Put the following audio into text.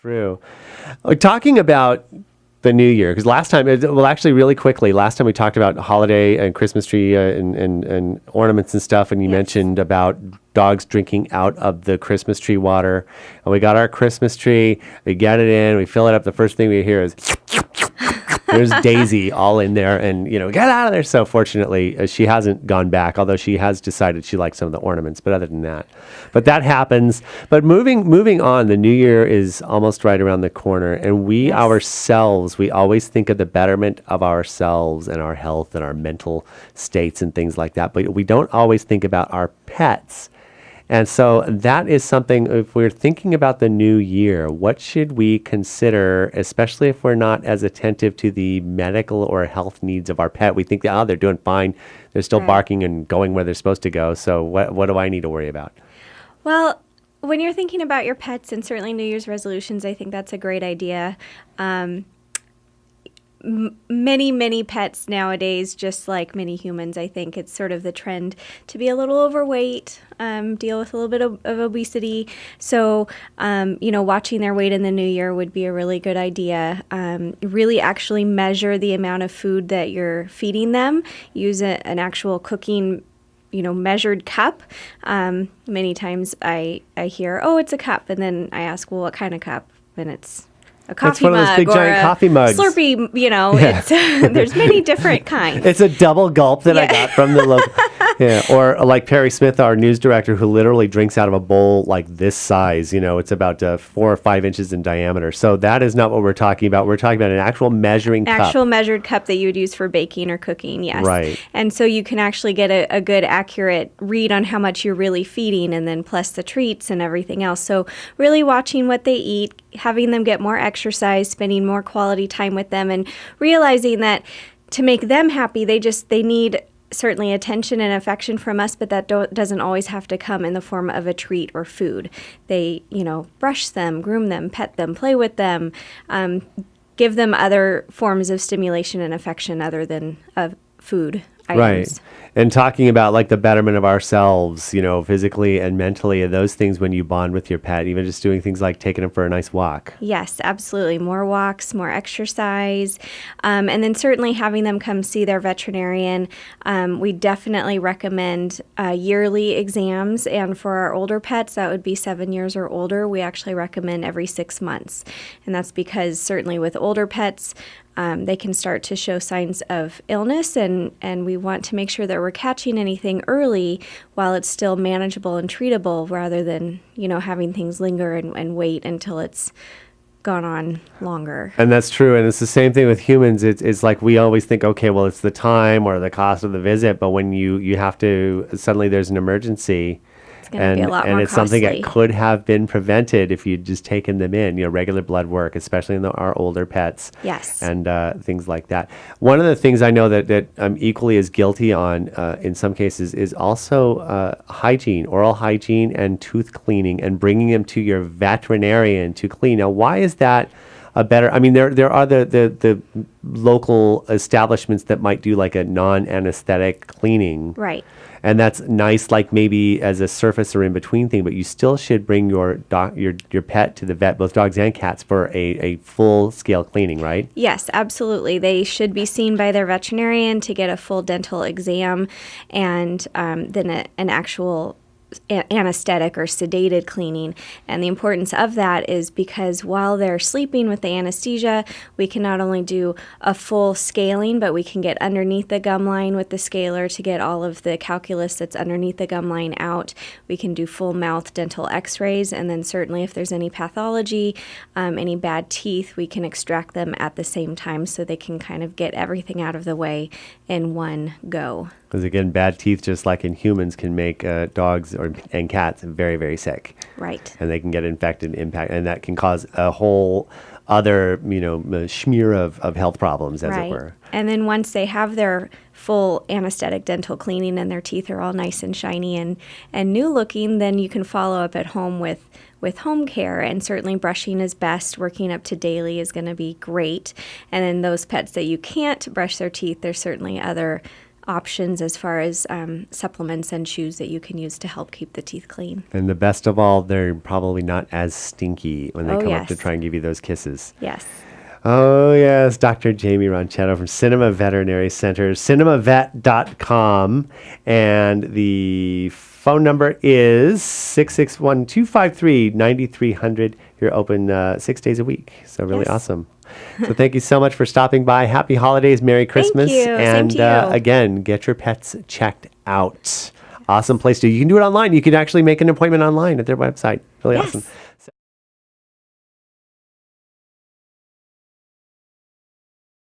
true. Talking about the new year, because actually really quickly, last time we talked about holiday and Christmas tree and ornaments and stuff, and you mentioned about dogs drinking out of the Christmas tree water. And we got our Christmas tree, we get it in, we fill it up. The first thing we hear is there's Daisy all in there, and get out of there. So fortunately, she hasn't gone back, although she has decided she likes some of the ornaments. But other than that happens. But moving on, the new year is almost right around the corner, and we ourselves, we always think of the betterment of ourselves and our health and our mental states and things like that. But we don't always think about our pets. And so that is something, if we're thinking about the new year, what should we consider, especially if we're not as attentive to the medical or health needs of our pet? We think, they're doing fine. They're still barking and going where they're supposed to go. So what do I need to worry about? Well, when you're thinking about your pets and certainly New Year's resolutions, I think that's a great idea. Many pets nowadays, just like many humans, I think it's sort of the trend to be a little overweight, deal with a little bit of obesity. So, watching their weight in the new year would be a really good idea. Really actually measure the amount of food that you're feeding them. Use an actual cooking measured cup. Many times I hear, it's a cup. And then I ask, well, what kind of cup? And it's a coffee mug, one of those big giant coffee mugs. Slurpee, it's, there's many different kinds. It's a double gulp that I got from the local. Or like Perry Smith, our news director, who literally drinks out of a bowl like this size. It's about 4 or 5 inches in diameter. So that is not what we're talking about. We're talking about an actual measuring cup. Actual measured cup that you would use for baking or cooking, yes. Right. And so you can actually get a good, accurate read on how much you're really feeding, and then plus the treats and everything else. So really watching what they eat, having them get more exercise, spending more quality time with them, and realizing that to make them happy, they need certainly attention and affection from us, but that doesn't always have to come in the form of a treat or food. They, brush them, groom them, pet them, play with them, give them other forms of stimulation and affection other than food items. Right. And talking about like the betterment of ourselves, physically and mentally, and those things when you bond with your pet, even just doing things like taking them for a nice walk. Yes, absolutely. More walks, more exercise, and then certainly having them come see their veterinarian. We definitely recommend yearly exams, and for our older pets, that would be 7 years or older, we actually recommend every 6 months. And that's because certainly with older pets, they can start to show signs of illness, and we want to make sure that we're catching anything early while it's still manageable and treatable, rather than, having things linger and wait until it's gone on longer. And that's true. And it's the same thing with humans. It's like we always think, okay, well, it's the time or the cost of the visit. But when you have to, suddenly there's an emergency. It's going to be a lot more it's costly. Something that could have been prevented if you'd just taken them in, regular blood work, especially in our older pets. Yes. And things like that. One of the things I know that I'm equally as guilty on in some cases is also hygiene, oral hygiene and tooth cleaning, and bringing them to your veterinarian to clean. Now, why is that a better? I mean, there are the local establishments that might do like a non-anesthetic cleaning. Right. And that's nice, like maybe as a surface or in between thing, but you still should bring your pet to the vet, both dogs and cats, for a full scale cleaning, right? Yes, absolutely. They should be seen by their veterinarian to get a full dental exam, and then an actual anesthetic or sedated cleaning. And the importance of that is because while they're sleeping with the anesthesia, we can not only do a full scaling, but we can get underneath the gum line with the scaler to get all of the calculus that's underneath the gum line out. We can do full mouth dental x-rays, and then certainly if there's any pathology, any bad teeth, we can extract them at the same time, so they can kind of get everything out of the way in one go. Because again, bad teeth, just like in humans, can make dogs and cats very, very sick. Right. And they can get infected, and that can cause a whole other, smear of health problems, as it were. And then once they have their full anesthetic dental cleaning and their teeth are all nice and shiny and new looking, then you can follow up at home with home care, and certainly brushing is best. Working up to daily is going to be great. And then those pets that you can't brush their teeth, there's certainly other options as far as supplements and chews that you can use to help keep the teeth clean. And the best of all, they're probably not as stinky when they come up to Yes. try and give you those kisses. Yes. Oh, yes. Dr. Jaimie Ronchetto from Cinema Veterinary Centre, cinemavet.com. And the phone number is 661-253-9300. You're open 6 days a week. So really Yes. awesome. So thank you so much for stopping by. Happy holidays. Merry Christmas. you. Same And to you. again, get your pets checked out. Awesome place to. You can do it online. You can actually make an appointment online at their website. Really Yes. awesome.